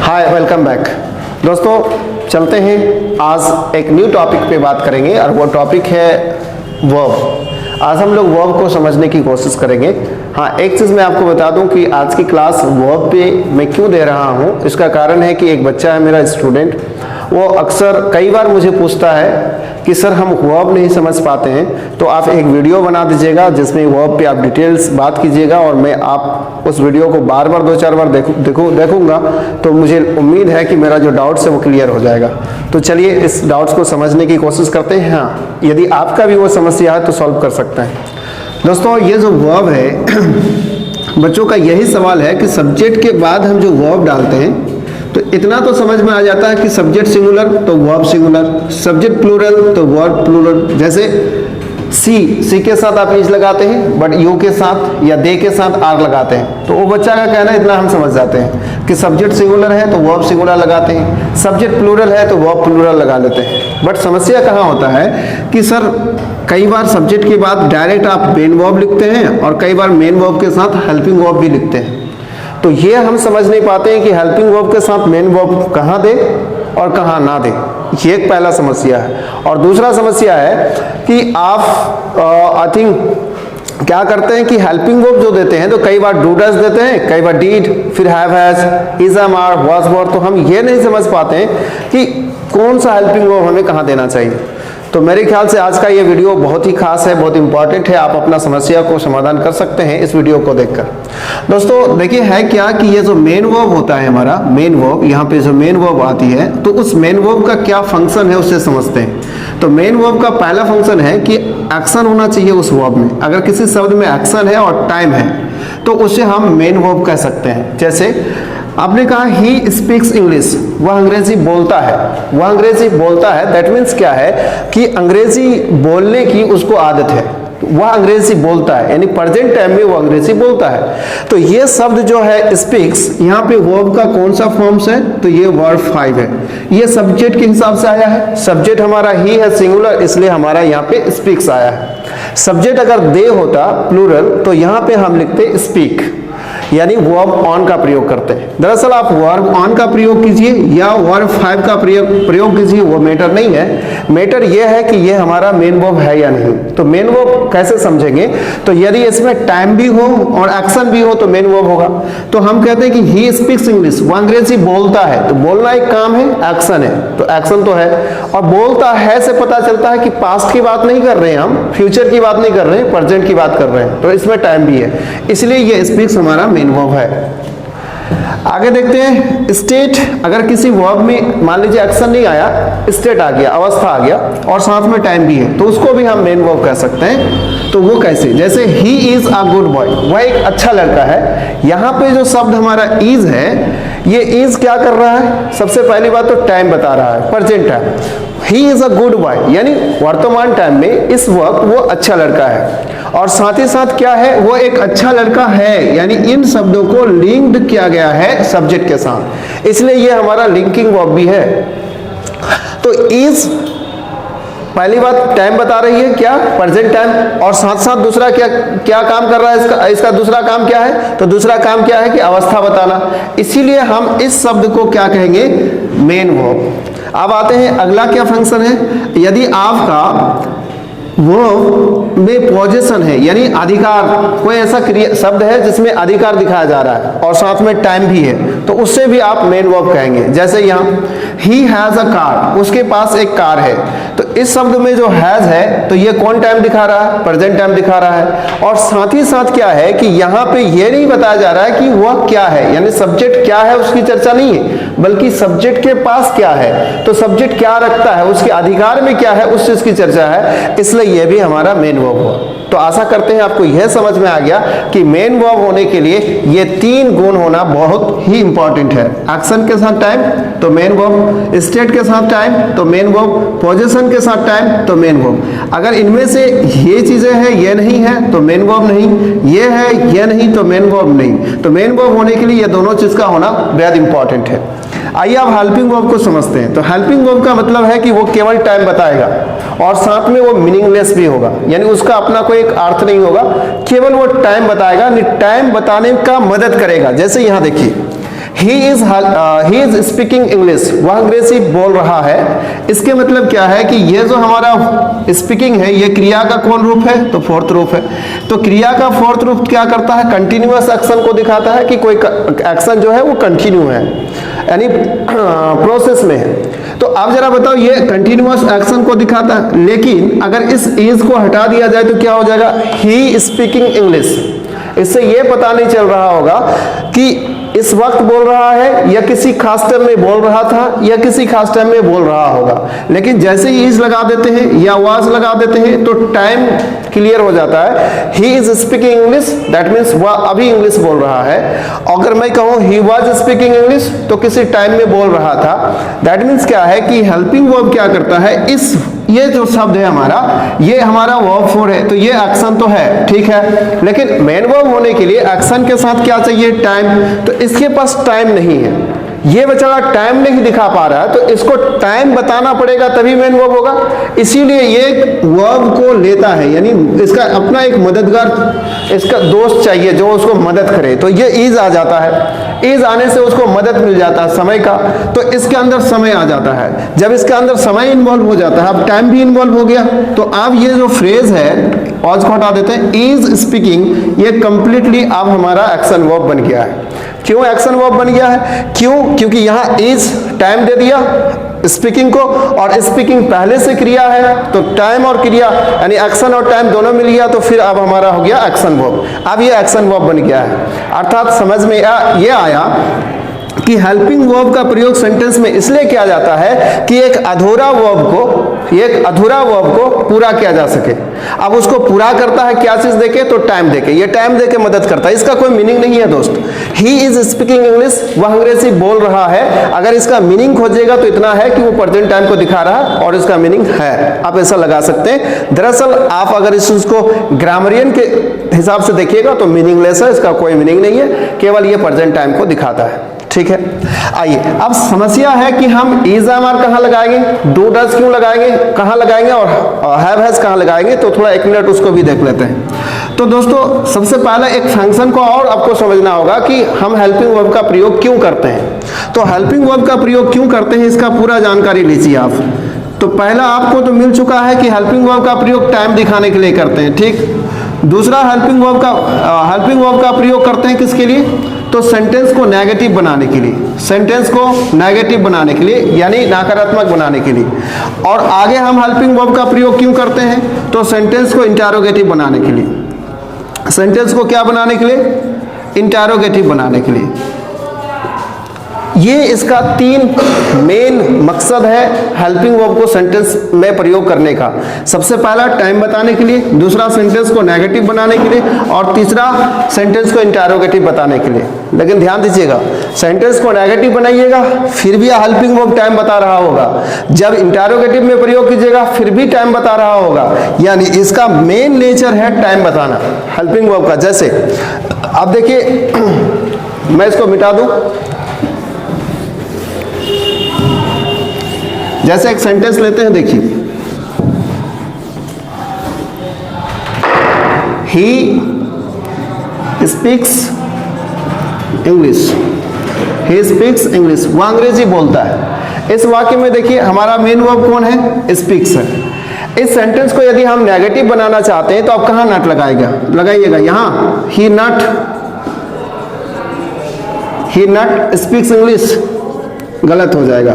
हाय, welcome back. दोस्तों चलते हैं, आज एक न्यू टॉपिक पे बात करेंगे और वो टॉपिक है वर्ब। आज हम लोग वर्ब को समझने की कोशिश करेंगे। हाँ, एक चीज़ मैं आपको बता दूं कि आज की क्लास वर्ब पे मैं क्यों दे रहा हूँ। इसका कारण है कि एक बच्चा है मेरा स्टूडेंट, वो अक्सर कई बार मुझे पूछता है कि सर हम वर्ब नहीं समझ पाते हैं, तो आप एक वीडियो बना दीजिएगा जिसमें वर्ब पे आप डिटेल्स बात कीजिएगा और मैं आप उस वीडियो को बार बार 2-4 बार देखूंगा, तो मुझे उम्मीद है कि मेरा जो डाउट्स है वो क्लियर हो जाएगा। तो चलिए इस डाउट्स को समझने की कोशिश करते हैं। हाँ, यदि आपका भी वो समस्या है तो सॉल्व कर सकते हैं। दोस्तों ये जो वर्ब है, बच्चों का यही सवाल है कि सब्जेक्ट के बाद हम जो वर्ब डालते हैं तो इतना तो समझ में आ जाता है कि सब्जेक्ट सिंगुलर तो वर्ब सिंगुलर, सब्जेक्ट प्लूरल तो वर्ब प्लूरल। जैसे सी के साथ आप इज लगाते हैं, बट यू के साथ या दे के साथ आर लगाते हैं, तो वो बच्चा का कहना इतना हम समझ जाते हैं कि सब्जेक्ट सिंगुलर है तो वर्ब सिंगुलर लगाते हैं, सब्जेक्ट प्लूरल है तो वर्ब प्लूरल लगा लेते हैं। बट समस्या कहाँ होता है कि सर कई बार सब्जेक्ट के बाद डायरेक्ट आप मेन वर्ब लिखते हैं और कई बार मेन वर्ब के साथ हेल्पिंग वर्ब भी लिखते हैं। तो ये हम समझ नहीं पाते हैं कि हेल्पिंग वर्ब के साथ मेन वर्ब कहाँ दे और कहाँ ना दे। ये एक पहला समस्या है। और दूसरा समस्या है कि आप आई थिंक क्या करते हैं कि हेल्पिंग वर्ब जो देते हैं तो कई बार डू डज देते हैं, कई बार डीड, फिर have has, is am are, was were. तो हम ये नहीं समझ पाते हैं कि कौन सा हेल्पिंग वर्ब हमें कहाँ देना चाहिए। तो मेरे ख्याल से आज का ये वीडियो बहुत ही खास है, बहुत इंपॉर्टेंट है। आप अपना समस्या को समाधान कर सकते हैं इस वीडियो को देखकर। दोस्तों देखिए है क्या कि ये जो मेन वर्ब होता है हमारा, मेन वर्ब, यहाँ पे जो मेन वर्ब आती है तो उस मेन वर्ब का क्या फंक्शन है उससे समझते हैं। तो मेन वर्ब का पहला फंक्शन है कि एक्शन होना चाहिए उस वर्ब में। अगर किसी शब्द में एक्शन है और टाइम है तो उसे हम मेन वर्ब कह सकते हैं। जैसे आपने कहा ही स्पीक्स इंग्लिश, वह अंग्रेजी बोलता है, वह अंग्रेजी बोलता है। दैट मीन्स क्या है कि अंग्रेजी बोलने की उसको आदत है, वह अंग्रेजी बोलता है, यानी प्रेजेंट टाइम में वो अंग्रेजी बोलता है। तो ये शब्द जो है स्पीक्स, यहाँ पे वर्ब का कौन सा फॉर्म्स है तो ये वर्ब 5 है। ये सब्जेक्ट के हिसाब से आया है। सब्जेक्ट हमारा ही है सिंगुलर, इसलिए हमारा यहाँ पे स्पीक्स आया है। सब्जेक्ट अगर दे होता प्लूरल तो यहाँ पे हम लिखते स्पीक, यानी वर्ब ऑन का प्रयोग करते हैं। दरअसल आप वर्ब ऑन का प्रयोग कीजिए या वर्ब 5 का प्रयोग कीजिए, वो मैटर नहीं है। मैटर ये है कि ये हमारा मेन वर्ब है या नहीं। तो मेन वर्ब कैसे समझेंगे, तो यदि इसमें टाइम भी हो और एक्शन भी हो तो मेन वर्ब होगा। तो हम कहते हैं कि ही स्पीक्स इंग्लिश, वो अंग्रेजी बोलता है, तो बोलना एक काम है, एक्शन है, तो एक्शन तो है। और बोलता है से पता चलता है कि पास्ट की बात नहीं कर रहे हैं हम, फ्यूचर की बात नहीं कर रहे हैं, प्रेजेंट की बात कर रहे हैं, तो इसमें टाइम भी है, इसलिए ये स्पीक्स हमारा मेन वर्ब है। आगे देखते हैं स्टेट। अगर किसी वर्ब में मान लीजिए एक्शन नहीं आया, स्टेट आ गया, अवस्था आ गया और साथ में टाइम भी है, तो उसको भी हम मेन वर्ब कह सकते हैं। तो वो कैसे, जैसे he is a good boy, वह एक अच्छा लड़का है। यहाँ पे जो शब्द हमारा इज है, ये इज क्या कर रहा है, सबसे पहली बात तो टाइम बता रहा है, present time. He is a good boy यानी वर्तमान टाइम में इस वक्त वो अच्छा लड़का है। और साथ ही साथ क्या है, वो एक अच्छा लड़का है, यानी इन शब्दों को लिंक्ड किया गया है सब्जेक्ट के साथ, इसलिए ये हमारा लिंकिंग वर्ब भी है। तो इज पहली बात टाइम बता रही है, क्या, प्रेजेंट टाइम, और साथ साथ दूसरा क्या काम कर रहा है इसका दूसरा काम क्या है, तो दूसरा काम क्या है कि अवस्था बताना। इसीलिए हम इस शब्द को क्या कहेंगे, मेन वर्ब। अब आते हैं अगला क्या फंक्शन है। यदि आपका वर्ब में पोजीशन है, यानी अधिकार, कोई ऐसा शब्द है जिसमें अधिकार दिखाया जा रहा है और साथ में टाइम भी है, तो उससे भी आप मेन वर्ब कहेंगे। जैसे यहाँ ही हैज अ कार, उसके पास एक कार है, तो इस शब्द में जो हैज है तो ये कौन टाइम दिखा रहा है, प्रेजेंट टाइम दिखा रहा है। और साथ ही साथ क्या है कि यहाँ पे ये नहीं बताया जा रहा है कि वह क्या है, यानी सब्जेक्ट क्या है उसकी चर्चा नहीं है, बल्कि सब्जेक्ट के पास क्या है, तो सब्जेक्ट क्या रखता है, उसके अधिकार में क्या है, उस चीज की चर्चा है, इसलिए यह भी हमारा मेन वर्ब हुआ। तो आशा करते हैं आपको यह समझ में आ गया कि मेन वर्ब होने के लिए ये 3 गुण होना बहुत ही इंपॉर्टेंट है। एक्शन के साथ टाइम तो मेन वर्ब, स्टेट के साथ टाइम तो मेन वर्ब, पोजीशन के साथ टाइम तो मेन वर्ब। अगर इनमें से ये चीजें हैं, ये नहीं है तो मेन वर्ब नहीं, ये है ये नहीं तो मेन वर्ब नहीं। तो मेन वर्ब होने के लिए ये दोनों चीज का होना बेहद इंपॉर्टेंट है। आइए अब हेल्पिंग वर्ब को समझते हैं। तो हेल्पिंग वर्ब का मतलब है कि वो केवल टाइम बताएगा और साथ में वो मीनिंगलेस भी होगा, यानी उसका अपना कोई एक अर्थ नहीं होगा, केवल वो टाइम बताएगा, टाइम बताने का मदद करेगा। जैसे यहाँ देखिए ही इज स्पीकिंग इंग्लिश, वह अंग्रेजी बोल रहा है। इसके मतलब क्या है कि ये जो हमारा स्पीकिंग है ये क्रिया का कौन रूप है, तो फोर्थ रूप है। तो क्रिया का फोर्थ रूप क्या करता है, कंटिन्यूअस एक्शन को दिखाता है कि कोई एक्शन जो है वो कंटिन्यू है, यानी प्रोसेस में है। तो आप जरा बताओ, ये कंटिन्यूअस एक्शन को दिखाता है, लेकिन अगर इस इज को हटा दिया जाए तो क्या हो जाएगा, ही स्पीकिंग इंग्लिश। इससे ये पता नहीं चल रहा होगा कि इस वक्त बोल रहा है या किसी खास टाइम में बोल रहा था या किसी खास टाइम में बोल रहा होगा। लेकिन जैसे ही इज लगा देते हैं या वाज लगा देते हैं तो टाइम क्लियर हो जाता है। He is speaking English, that means वह अभी इंग्लिश बोल रहा है। अगर मैं कहूँ ही वाज स्पीकिंग इंग्लिश तो किसी टाइम में बोल रहा था। दैट मीन्स क्या है कि हेल्पिंग वर्ब क्या करता है, इस ये जो शब्द है हमारा, ये हमारा वर्ब फोर है, तो ये एक्शन तो है, ठीक है, लेकिन मेन वर्ब होने के लिए एक्शन के साथ क्या चाहिए, टाइम। तो इसके पास टाइम नहीं है, ये बेचारा टाइम नहीं दिखा पा रहा है, तो इसको टाइम बताना पड़ेगा तभी मेन वर्ब होगा। इसीलिए ये वर्ब को लेता है, यानी इसका अपना एक मददगार, इसका दोस्त चाहिए जो उसको मदद करे। तो ये इज आ जाता है, इज आने से उसको मदद मिल जाता है समय का, तो इसके अंदर समय आ जाता है। जब इसके अंदर समय इन्वॉल्व हो जाता है, अब टाइम भी इन्वॉल्व हो गया, तो अब ये जो फ्रेज है ऑज को हटा देते हैं, इज स्पीकिंग, ये कंप्लीटली अब हमारा एक्शन वर्ब बन गया है। क्यों एक्शन वर्ब बन गया है, क्यों, क्योंकि यहाँ इज टाइम दे दिया स्पीकिंग को, और स्पीकिंग पहले से क्रिया है, तो टाइम और क्रिया यानी एक्शन और टाइम दोनों मिल गया, तो फिर अब हमारा हो गया एक्शन वर्ब। अब ये एक्शन वर्ब बन गया है। अर्थात समझ में ये आया कि हेल्पिंग वर्ब का प्रयोग सेंटेंस में इसलिए किया जाता है कि एक अधूरा वर्ब को पूरा किया जा सके। अब उसको पूरा करता है क्या चीज देके, तो टाइम देके, ये टाइम देके मदद करता है। इसका कोई मीनिंग नहीं है दोस्त। ही इज स्पीकिंग इंग्लिश, वह अंग्रेजी बोल रहा है। अगर इसका मीनिंग खोजिएगा तो इतना है कि वो प्रेजेंट टाइम को दिखा रहा है और इसका मीनिंग है, आप ऐसा लगा सकते हैं। दरअसल आप अगर इस चीज को ग्रामरियन के हिसाब से देखिएगा तो मीनिंगलेस है, इसका कोई मीनिंग नहीं है, केवल ये प्रेजेंट टाइम को दिखाता है, ठीक है। आइए, अब समस्या है कि हम इज एम आर कहां लगाएंगे, डू डज क्यों लगाएंगे, कहां लगाएंगे, और हैव हैज कहां लगाएंगे, तो थोड़ा एक मिनट उसको भी देख लेते हैं। तो दोस्तों सबसे पहले एक फंक्शन को और आपको समझना होगा कि हम हेल्पिंग वर्ब का प्रयोग क्यों करते हैं। तो हेल्पिंग वर्ब का प्रयोग क्यों करते हैं, इसका पूरा जानकारी लीजिए आप। तो पहला आपको तो मिल चुका है कि हेल्पिंग वर्ब का प्रयोग टाइम दिखाने के लिए करते हैं, ठीक। दूसरा हेल्पिंग वर्ब का प्रयोग करते हैं किसके लिए, तो सेंटेंस को नेगेटिव बनाने के लिए, सेंटेंस को नेगेटिव बनाने के लिए यानी नकारात्मक बनाने के लिए। और आगे हम हेल्पिंग वर्ब का प्रयोग क्यों करते हैं, तो सेंटेंस को इंटरोगेटिव बनाने के लिए। सेंटेंस को क्या बनाने के लिए, इंटरोगेटिव बनाने के लिए। ये इसका तीन मेन मकसद है हेल्पिंग वर्ब को सेंटेंस में प्रयोग करने का। सबसे पहला टाइम बताने के लिए, दूसरा सेंटेंस को नेगेटिव बनाने के लिए, और तीसरा सेंटेंस को इंटरोगेटिव बताने के लिए। लेकिन ध्यान दीजिएगा, सेंटेंस को नेगेटिव बनाइएगा फिर भी हेल्पिंग वर्ब टाइम बता रहा होगा, जब इंटरोगेटिव में प्रयोग कीजिएगा फिर भी टाइम बता रहा होगा। यानी इसका मेन नेचर है टाइम बताना हेल्पिंग वर्ब का। जैसे अब देखिए, मैं इसको मिटा दूं, जैसे एक सेंटेंस लेते हैं, देखिए, he speaks English, he speaks English, वह अंग्रेजी बोलता है। इस वाक्य में देखिए हमारा मेन वर्ब कौन है, स्पीक्स है। इस सेंटेंस को यदि हम नेगेटिव बनाना चाहते हैं तो आप कहां नट लगाइएगा, यहां, ही नट स्पीक्स इंग्लिश, गलत हो जाएगा।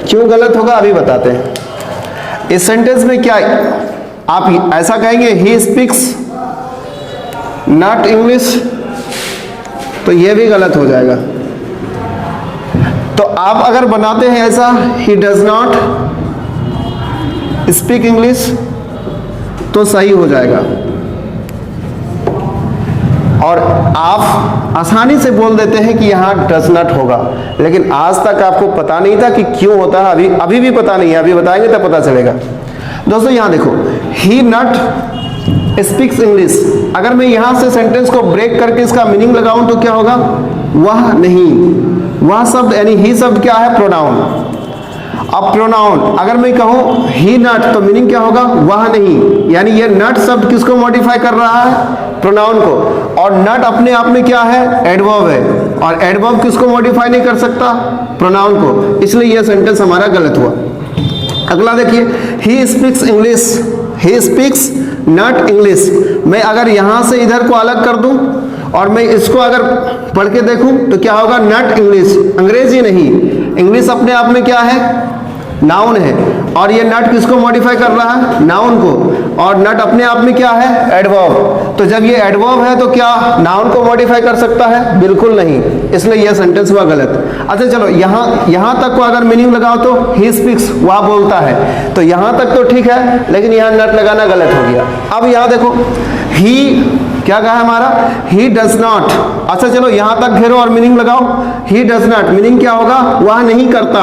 क्यों गलत होगा अभी बताते हैं। इस सेंटेंस में क्या आप ऐसा कहेंगे, ही स्पीक्स नॉट इंग्लिश, तो यह भी गलत हो जाएगा। तो आप अगर बनाते हैं ऐसा, he does not speak English, तो सही हो जाएगा। और आप आसानी से बोल देते हैं कि यहाँ डज नॉट होगा, लेकिन आज तक आपको पता नहीं था कि क्यों होता है, अभी भी पता नहीं है, अभी बताएंगे तब पता चलेगा। दोस्तों यहाँ देखो, ही नॉट स्पीक्स इंग्लिश, अगर मैं यहाँ से सेंटेंस को ब्रेक करके इसका मीनिंग लगाऊं तो क्या होगा, वह नहीं। वह शब्द यानी ही शब्द क्या है, प्रोनाउन। अब प्रोनाउन अगर मैं कहूं ही नॉट, तो मीनिंग क्या होगा, वह नहीं। यानी ये नॉट शब्द किसको मॉडिफाई कर रहा है, प्रोनाउन को। और नॉट अपने आप में क्या है, एडवर्ब है। और एडवर्ब किसको मॉडिफाई नहीं कर सकता? प्रोनाउन को, इसलिए यह सेंटेंस हमारा गलत हुआ। अगला देखिए, he speaks English, he speaks not English. मैं अगर यहां से इधर को अलग कर दूं और मैं इसको अगर पढ़ के देखूं तो क्या होगा? नॉट इंग्लिश, अंग्रेजी नहीं। इंग्लिश अपने आप में क्या है? नाउन है। और ये नॉट किसको मॉडिफाई कर रहा है? नाउन को। और नॉट अपने आप में क्या है? एडवर्ब। तो जब ये एडवर्ब है तो क्या नाउन को मॉडिफाई कर सकता है? बिल्कुल नहीं, इसलिए यह सेंटेंस हुआ गलत। अच्छा चलो, यहां तक को अगर मीनिंग लगाओ तो ही स्पीक्स, वह बोलता है, तो यहां तक तो ठीक है, लेकिन यहां नॉट लगाना गलत हो गया। अब यहां देखो, ही क्या कहा हमारा? He does not. अच्छा चलो, यहां तक घेरो और मीनिंग लगाओ। ही डज नॉट, मीनिंग क्या होगा? वह नहीं करता,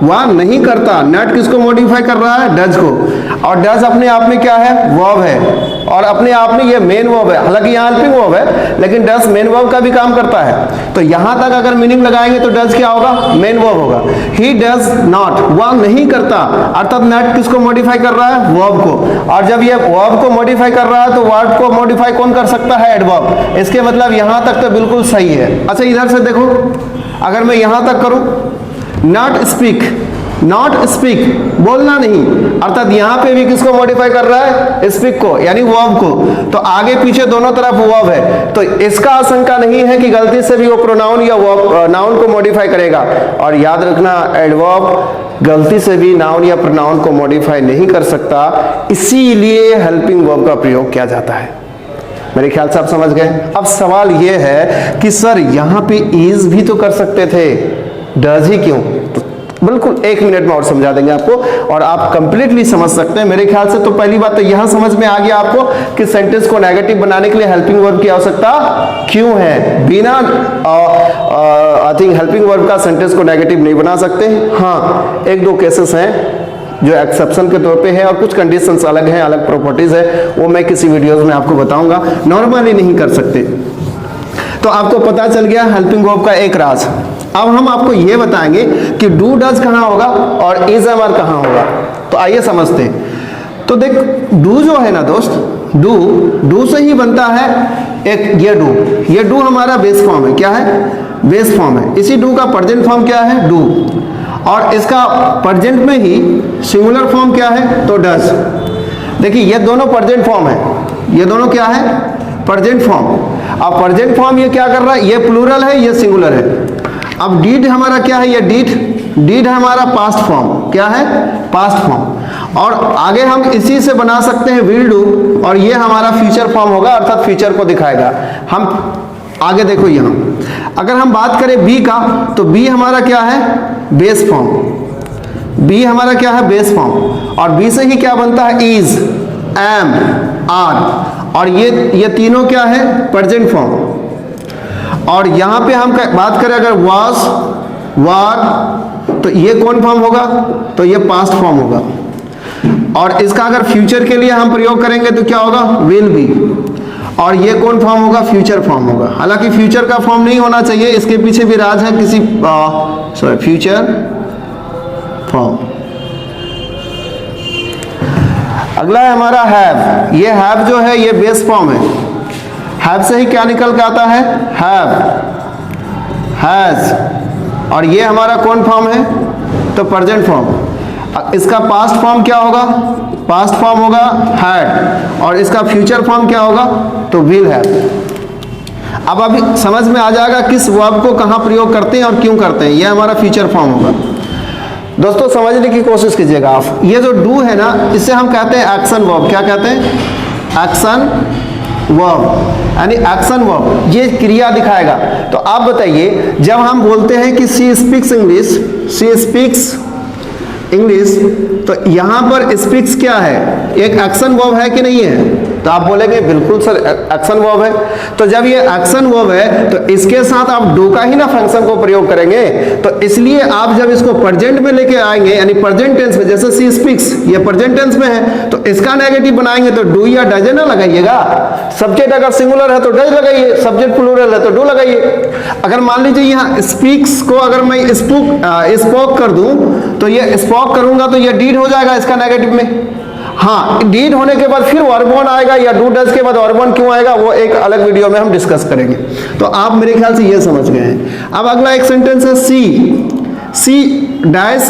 वह नहीं करता। नॉट किसको मॉडिफाई कर रहा है? डज को। और डज अपने आप में क्या है? वर्ब है, और अपने आप में ये मेन वर्ब है। हालांकि यहाँ हेल्पिंग वर्ब है, लेकिन डज मेन वर्ब का भी काम करता है। तो यहां तक अगर मीनिंग लगाएंगे तो डज क्या होगा? मेन वर्ब होगा। ही डज नॉट, वह नहीं करता, अर्थात नॉट किसको मॉडिफाई कर रहा है? वर्ब को। और जब ये वर्ब को मॉडिफाई कर रहा है तो वर्ब को मॉडिफाई कौन कर सकता है? एडवर्ब। इसके मतलब यहां तक तो बिल्कुल सही है। अच्छा इधर से देखो, अगर मैं यहां तक करूं, नॉट स्पीक, नॉट स्पीक, बोलना नहीं, अर्थात यहां पे भी किसको मॉडिफाई कर रहा है? स्पीक को, यानी वर्ब को। तो आगे पीछे दोनों तरफ वर्ब है, तो इसका आशंका नहीं है कि गलती से भी वो प्रोनाउन या नाउन को मॉडिफाई करेगा। और याद रखना, एडवर्ब गलती से भी नाउन या प्रोनाउन को मॉडिफाई नहीं कर सकता, इसीलिए हेल्पिंग वर्ब का प्रयोग किया जाता है। मेरे ख्याल से आप समझ गए। अब सवाल यह है कि सर यहां पे इज भी तो कर सकते थे, डज ही क्यों? तो बिल्कुल 1 मिनट में और समझा देंगे आपको, और आप कंप्लीटली समझ सकते हैं। मेरे ख्याल से तो पहली बात तो यहां समझ में आ गया आपको कि सेंटेंस को नेगेटिव बनाने के लिए हेल्पिंग वर्ब की आवश्यकता क्यों है। बिना आई थिंक हेल्पिंग वर्ब का सेंटेंस को नेगेटिव नहीं बना सकते। हाँ, 1-2 केसेस हैं जो एक्सेप्शन के तौर पे है, और कुछ कंडीशंस अलग हैं, अलग प्रॉपर्टीज है, वो मैं किसी वीडियोस में आपको बताऊंगा। नॉर्मली नहीं कर सकते। तो आपको पता चल गया हेल्पिंग वर्ब का एक राज। अब हम आपको ये बताएंगे कि डू डज कहाँ होगा और इज एम कहाँ होगा। तो आइए समझते हैं। तो देख, डू जो है ना दोस्त, डू से ही बनता है एक ये डू हमारा बेस फॉर्म है। क्या है? बेस फॉर्म है। इसी डू का प्रेजेंट फॉर्म क्या है? डू। और इसका प्रेजेंट में ही सिंगुलर फॉर्म क्या है? तो डज। देखिए ये दोनों प्रेजेंट फॉर्म है, ये दोनों क्या है? Present form. अब प्रेजेंट फॉर्म ये क्या कर रहा है? ये प्लूरल है, ये सिंगुलर है। अब डीड हमारा क्या है? ये डीड है हमारा पास्ट फॉर्म। क्या है? Past form. और आगे हम इसी से बना सकते हैं विल डू, और ये हमारा फ्यूचर फॉर्म होगा, अर्थात फ्यूचर को दिखाएगा। हम आगे देखो, यहां अगर हम बात करें बी का, तो बी हमारा क्या है? Base form. बी हमारा क्या है? Base form. और बी से ही क्या बनता है? Is, am, are. और ये तीनों क्या है? Present form. और यहां पे हम बात करें अगर वाज, वार, तो ये कौन फॉर्म होगा? तो ये पास्ट फॉर्म होगा। और इसका अगर फ्यूचर के लिए हम प्रयोग करेंगे तो क्या होगा? Will be. और ये कौन फॉर्म होगा? फ्यूचर फॉर्म होगा। हालांकि फ्यूचर का फॉर्म नहीं होना चाहिए, इसके पीछे भी राज है किसी फ्यूचर फॉर्म। अगला है हमारा हैव। ये हैव जो है ये बेस फॉर्म है। हैव से ही क्या निकल के आता है? Have, has. और ये हमारा कौन फॉर्म है? तो प्रेजेंट फॉर्म। इसका पास्ट फॉर्म क्या होगा? पास्ट फॉर्म होगा हैड। और इसका फ्यूचर फॉर्म क्या होगा? तो विल हैव। अब अभी समझ में आ जाएगा किस वर्ब को कहां प्रयोग करते हैं और क्यों करते हैं। ये हमारा फ्यूचर फॉर्म होगा। दोस्तों समझने की कोशिश कीजिएगा आप। ये जो डू है ना, इसे हम कहते हैं एक्शन वर्ब। क्या कहते हैं? एक्शन वर्ब, यानी एक्शन वर्ब। ये क्रिया दिखाएगा। तो आप बताइए, जब हम बोलते हैं कि she speaks English, she speaks English, तो यहां पर स्पीक्स क्या है? एक एक्शन वर्ब है कि नहीं है? तो आप बोलेंगे बिल्कुल सर एक्शन वर्ब है। तो जब ये एक्शन वर्ब है तो इसके साथ आप डू का ही ना फंक्शन को प्रयोग करेंगे। तो इसलिए आप जब इसको प्रेजेंट में लेके आएंगे, यानी प्रेजेंट टेंस में, जैसे सी स्पीक्स ये प्रेजेंट टेंस में है, तो इसका नेगेटिव बनाएंगे तो डू या डज ना लगाइएगा। सब्जेक्ट अगर सिंगुलर है तो डज लगाइए, सब्जेक्ट प्लूरल है तो डू लगाइए। अगर मान लीजिए यहाँ स्पीक्स को अगर मैं स्पोक कर दूं, तो ये स्पोक करूंगा तो ये डीड हो जाएगा इसका नेगेटिव में। हाँ, डीड होने के बाद फिर वर्ब वन आएगा या डू डज के बाद वर्ब वन क्यों आएगा, वो एक अलग वीडियो में हम डिस्कस करेंगे। तो आप मेरे ख्याल से ये समझ गए हैं। अब अगला एक सेंटेंस है सी डैश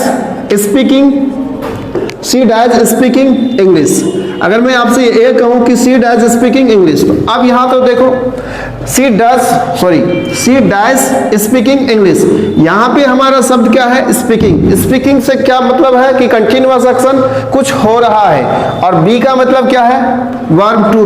स्पीकिंग इंग्लिश। अगर मैं आपसे ये कहूं कि सी डैश स्पीकिंग इंग्लिश, तो अब यहां तो देखो सी डैश स्पीकिंग इंग्लिश, यहां पे हमारा शब्द क्या है, स्पीकिंग से क्या मतलब है कि कंटिन्यूअस एक्शन, कुछ हो रहा है, और बी का मतलब क्या है, वर्ब टू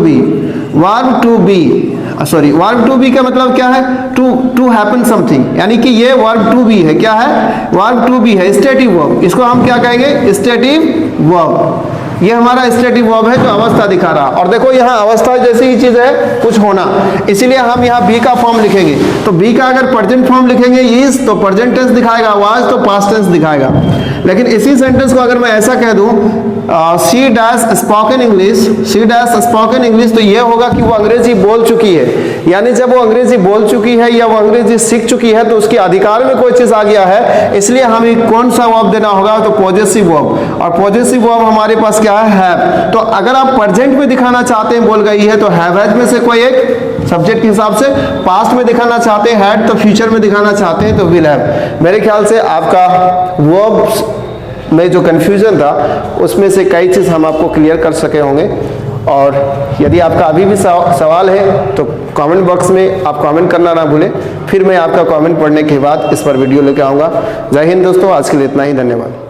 बी का मतलब क्या है, टू हैपन समथिंग, यानी कि ये वर्ब टू बी है, क्या है, वर्ब टू बी है, स्टेटिव वर्ब, इसको हम क्या कहेंगे, स्टेटिव वर्ब। ये हमारा स्टेटिव वर्ब है जो अवस्था दिखा रहा। और देखो यहाँ अवस्था जैसी ही चीज है, कुछ होना, इसीलिए हम यहाँ बी का फॉर्म लिखेंगे। तो बी का अगर प्रेजेंट फॉर्म लिखेंगे इज, तो प्रेजेंट टेंस दिखाएगा, वाज तो पास्ट टेंस दिखाएगा। लेकिन इसी सेंटेंस को अगर मैं ऐसा कह दूं शी डैश स्पोकन इंग्लिश, तो ये होगा कि वो अंग्रेजी बोल चुकी है, यानी जब वो अंग्रेजी बोल चुकी है या वो अंग्रेजी सीख चुकी है तो उसके अधिकार में कोई चीज आ गया है, इसलिए हमें कौन सा वर्ब देना होगा, तो पॉजेसिव वर्ब। और पॉजेसिव वर्ब हमारे पास क्या है, हैव। तो अगर आप प्रेजेंट में दिखाना चाहते हैं बोल गई है, तो हैव हैज में से कोई एक सब्जेक्ट के हिसाब से, पास्ट में दिखाना चाहते हैं हैड, तो फ्यूचर में दिखाना चाहते हैं तो विल हैव। मेरे ख्याल से आपका वर्ब्स में जो कंफ्यूजन था उसमें से कई चीज़ हम आपको क्लियर कर सके होंगे। और यदि आपका अभी भी सवाल है तो कमेंट बॉक्स में आप कमेंट करना ना भूलें, फिर मैं आपका कमेंट पढ़ने के बाद इस पर वीडियो लेके आऊँगा। जय हिंद दोस्तों, आज के लिए इतना ही, धन्यवाद।